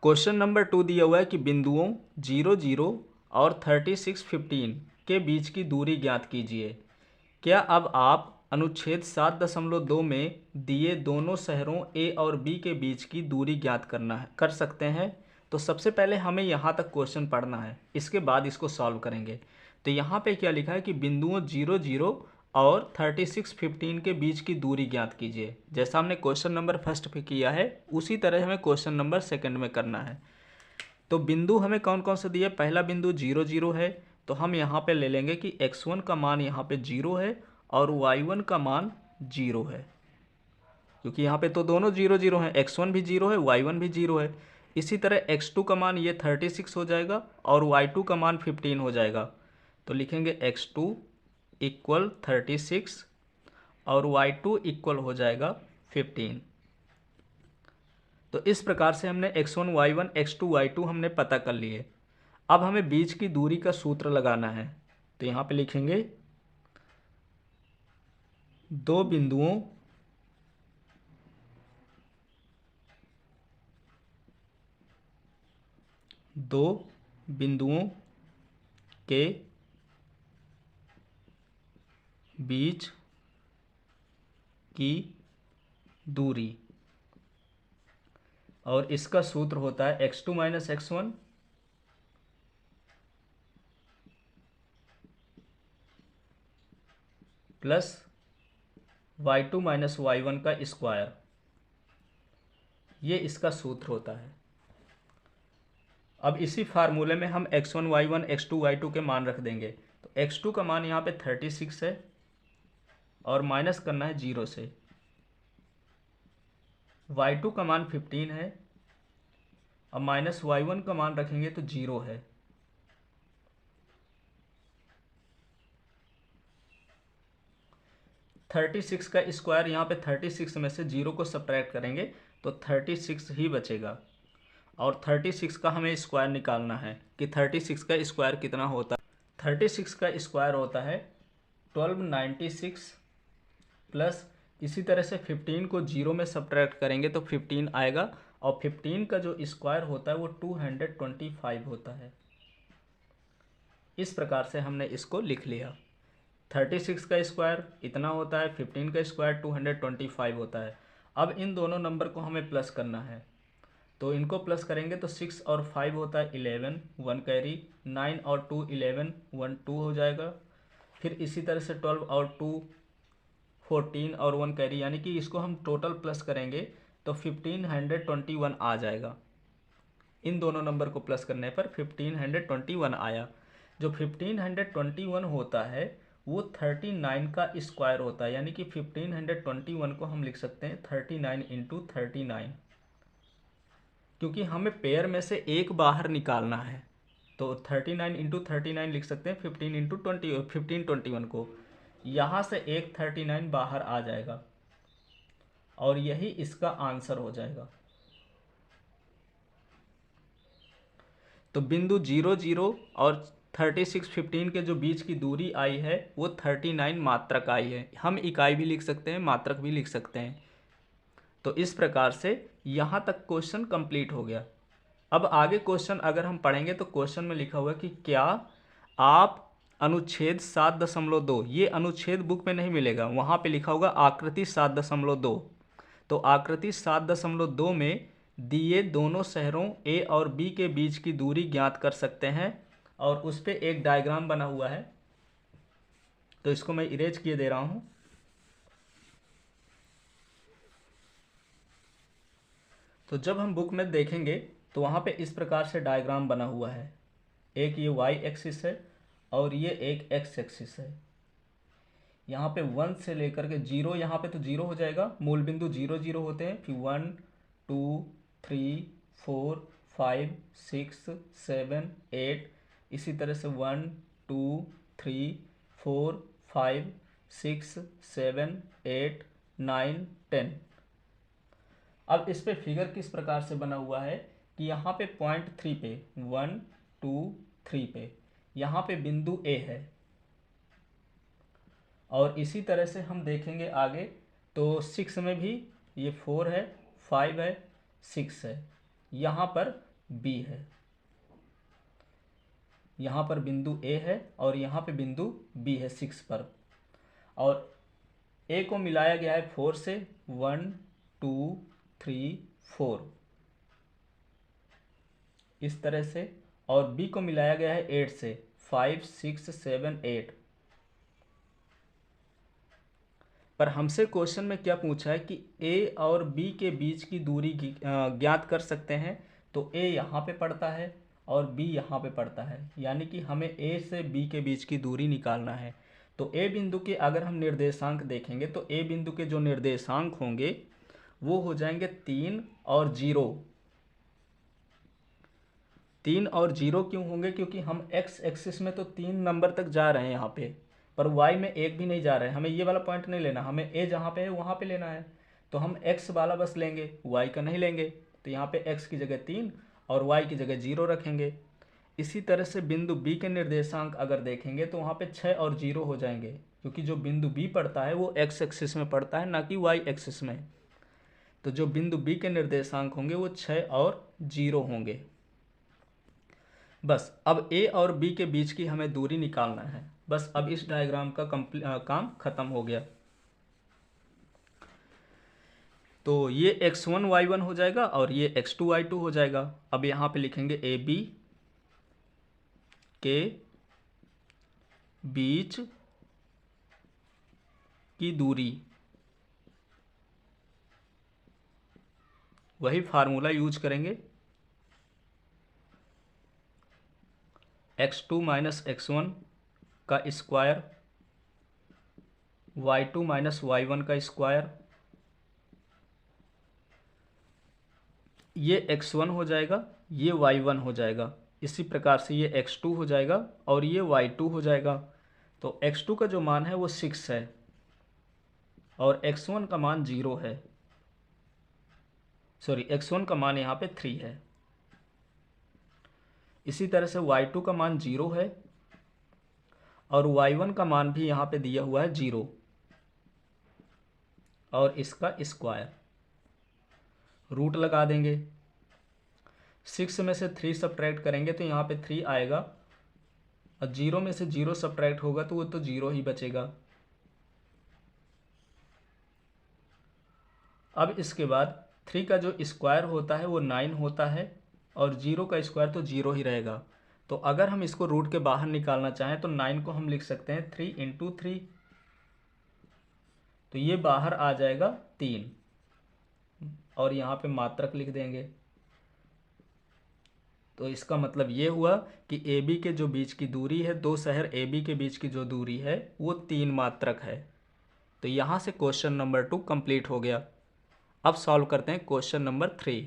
Question number 2 दिया हुआ है कि बिंदुओं 0 0 और 36 15 के बीच की दूरी ज्ञात कीजिए। क्या अब आप अनुच्छेद 7.2 में दिए दोनों शहरों ए और बी के बीच की दूरी ज्ञात कर सकते हैं? तो सबसे पहले हमें यहाँ तक क्वेश्चन पढ़ना है, इसके बाद इसको सॉल्व करेंगे। तो यहाँ पे क्या लिखा है कि बिंदुओं 0 0 और 36 15 के बीच की दूरी ज्ञात कीजिए। जैसा हमने क्वेश्चन नंबर फर्स्ट पे किया है उसी तरह हमें क्वेश्चन नंबर सेकंड में करना है। तो बिंदु हमें कौन कौन से दिए? पहला बिंदु 0 0 है, तो हम यहाँ पे ले लेंगे कि x1 का मान यहाँ पे 0 है और y1 का मान 0 है, क्योंकि यहाँ पे तो दोनों 0 0 हैं, x1 भी 0 है, y1 भी 0 है। इसी तरह x2 का मान ये 36 हो जाएगा और y2 का मान 15 हो जाएगा। तो लिखेंगे x2 इक्वल 36 और y2 इक्वल हो जाएगा 15। तो इस प्रकार से हमने x1 y1 x2 y2 हमने पता कर लिए। अब हमें बीच की दूरी का सूत्र लगाना है। तो यहाँ पे लिखेंगे दो बिंदुओं के बीच की दूरी, और इसका सूत्र होता है x2 minus x1 plus y2 minus y1 का स्क्वायर। ये इसका सूत्र होता है। अब इसी फार्मूले में हम x1 y1 x2 y2 के मान रख देंगे। तो x2 का मान यहाँ पे 36 है और माइनस करना है 0 से। y2 का मान 15 है, अब माइनस y1 का मान रखेंगे तो 0 है। थर्टी सिक्स का स्क्वायर, यहाँ पे 36 में से 0 को सब्ट्रैक्ट करेंगे तो 36 ही बचेगा। और 36 का हमें स्क्वायर निकालना है कि 36 का स्क्वायर कितना होता है। 36 का स्क्वायर होता है 1296 प्लस इसी तरह से 15 को 0 में सब्ट्रैक्ट करेंगे तो 15 आएगा, और 15 का जो स्क्वायर होता है वो 225 होता है। इस प्रकार से हमने इसको लिख लिया। 36 का स्क्वायर इतना होता है, 15 का स्क्वायर 225 होता है। अब इन दोनों नंबर को हमें प्लस करना है, तो इनको प्लस करेंगे तो 6 और 5 होता है 11, 1 कैरी, 9 और 2 11, 1 2 हो जाएगा। फिर इसी तरह से 12 और 2 14 और 1 कैरी, यानी कि इसको हम टोटल प्लस करेंगे तो 1521 आ जाएगा। इन दोनों नंबर को प्लस करने पर 1521 आया। जो 1521 होता है वो 39 का स्क्वायर होता है, यानी कि 1521 को हम लिख सकते हैं 39 इंटू 39, क्योंकि हमें पेयर में से एक बाहर निकालना है। तो 39 इंटू 39 लिख सकते हैं 15 इंटू 1521 को। यहाँ से एक 39 बाहर आ जाएगा और यही इसका आंसर हो जाएगा। तो बिंदु 0 0 और 36 15 के जो बीच की दूरी आई है वो 39 मात्रक आई है। हम इकाई भी लिख सकते हैं, मात्रक भी लिख सकते हैं। तो इस प्रकार से यहाँ तक क्वेश्चन कंप्लीट हो गया। अब आगे क्वेश्चन अगर हम पढ़ेंगे तो क्वेश्चन में लिखा हुआ है कि क्या आप अनुच्छेद 7.2, ये अनुच्छेद बुक में नहीं मिलेगा, वहाँ पे लिखा होगा आकृति 7.2। तो आकृति 7.2 में दिए दोनों शहरों ए और बी के बीच की दूरी ज्ञात कर सकते हैं, और उस पर एक डायग्राम बना हुआ है। तो इसको मैं इरेज किए दे रहा हूँ। तो जब हम बुक में देखेंगे तो वहाँ पे इस प्रकार से डायग्राम बना हुआ है। एक ये वाई एक्सिस है और ये एक एक्स एक्सिस है। यहाँ पे 1 से लेकर के 0, यहाँ पे तो 0 हो जाएगा, मूल बिंदु 0 0 होते हैं। फिर 1 2 3 4 5 6 7 8, इसी तरह से 1 2 3 4 5 6 7 8 9 10। अब इस पे फिगर किस प्रकार से बना हुआ है कि यहाँ पे पॉइंट 3 पे 1 2 3 पे यहाँ पे बिंदु ए है, और इसी तरह से हम देखेंगे आगे तो 6 में भी ये 4 है, 5 है, 6 है। यहाँ पर बी है, यहाँ पर बिंदु ए है और यहाँ पे बिंदु बी है 6 पर, और ए को मिलाया गया है 4 से, 1 2 3 4 इस तरह से, और बी को मिलाया गया है 8 से, 5 6 7 8। पर हमसे क्वेश्चन में क्या पूछा है कि ए और बी के बीच की दूरी ज्ञात कर सकते हैं। तो ए यहाँ पे पड़ता है और बी यहाँ पे पड़ता है, यानी कि हमें ए से बी के बीच की दूरी निकालना है। तो ए बिंदु के अगर हम निर्देशांक देखेंगे तो ए बिंदु के जो निर्देशांक होंगे वो हो जाएंगे 3 और 0। 3 और 0 क्यों होंगे? क्योंकि हम एक्स एक्सिस में तो 3 नंबर तक जा रहे हैं यहाँ पे, पर वाई में एक भी नहीं जा रहे हैं। हमें ये वाला पॉइंट नहीं लेना, हमें ए जहाँ पे है वहाँ पे लेना है। तो हम एक्स वाला बस लेंगे, वाई का नहीं लेंगे। तो यहाँ पे एक्स की जगह 3 और वाई की जगह 0 रखेंगे। इसी तरह से बिंदु बी के निर्देशांक अगर देखेंगे तो वहाँ पे 6 और 0 हो जाएंगे, क्योंकि जो बिंदु बी पड़ता है वो एक्स एक्सिस में पड़ता है, ना कि वाई एक्सिस में। तो जो बिंदु बी के निर्देशांक होंगे वो 6 और 0 होंगे। बस अब ए और बी के बीच की हमें दूरी निकालना है। बस अब इस डायग्राम का काम खत्म हो गया। तो ये x1 y1 हो जाएगा और ये x2 y2 हो जाएगा। अब यहाँ पे लिखेंगे ए बी के बीच की दूरी, वही फार्मूला यूज करेंगे, x2 माइनस x1 का स्क्वायर, y2 माइनस y1 का स्क्वायर, ये x1 हो जाएगा, ये y1 हो जाएगा। इसी प्रकार से ये x2 हो जाएगा और ये y2 हो जाएगा। तो x2 का जो मान है वो 6 है और x1 का मान 0 है, सॉरी x1 का मान यहाँ पे 3 है। इसी तरह से y2 का मान 0 है और y1 का मान भी यहाँ पे दिया हुआ है 0 और इसका स्क्वायर, रूट लगा देंगे। 6 में से 3 सब्ट्रैक्ट करेंगे तो यहाँ पे 3 आएगा और 0 में से 0 सब्ट्रैक्ट होगा तो वो तो 0 ही बचेगा। अब इसके बाद 3 का जो स्क्वायर होता है वो 9 होता है और 0 का स्क्वायर तो 0 ही रहेगा। तो अगर हम इसको रूट के बाहर निकालना चाहें तो 9 को हम लिख सकते हैं 3 इंटू 3, तो ये बाहर आ जाएगा 3 और यहाँ पे मात्रक लिख देंगे। तो इसका मतलब ये हुआ कि ए बी के जो बीच की दूरी है, दो शहर ए बी के बीच की जो दूरी है वो 3 मात्रक है। तो यहाँ से क्वेश्चन नंबर 2 कंप्लीट हो गया। अब सॉल्व करते हैं क्वेश्चन नंबर 3।